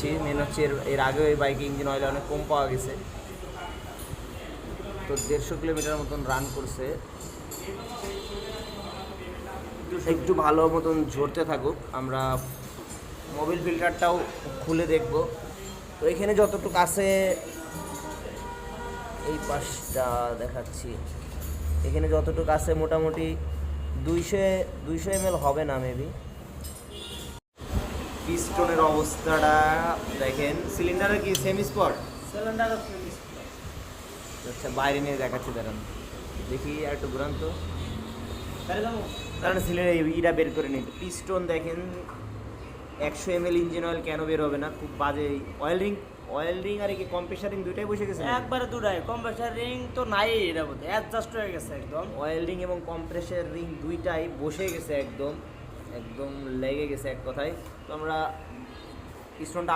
দিচ্ছি। মেন হচ্ছে এর আগে ওই বাইকে ইঞ্জিন অয়েল অনেক কম পাওয়া গেছে, তো 150 কিলোমিটার মতন রান করছে। একটু ভালো মতন ঝরতে থাকুক, আমরা মোবিল ফিল্টারটাও খুলে দেখব। তো এখানে যতটুকু আছে, এই পাশটা দেখাচ্ছি, এখানে যতটুকু আছে মোটামুটি 200 ml হবে না মেবি। পিস্টনের অবস্থাটা দেখেন, সিলিন্ডারের কি সেমি স্পট, সিলিন্ডার আচ্ছা বাইরে নিয়ে দেখাচ্ছি, দাঁড়ান দেখি আর একটু ঘুরান তো, কারণ সিলিন্ডার ইটা বের করে নিই। পিস্টন দেখেন 100 ml ইঞ্জিন অয়েল কেন বের হবে না, খুব বাজে। অয়েল রিং আর কি কম্প্রেসার রিং দুইটাই বসে গেছে, একবারে দুটাই। কম্প্রেসার রিং তো নাই এর মধ্যে, অ্যাডজাস্ট হয়ে গেছে একদম। অয়েল রিং এবং কম্প্রেসার রিং দুইটাই বসে গেছে, একদম একদম লেগে গেছে এক কথায়। তো আমরা পিস্টনটা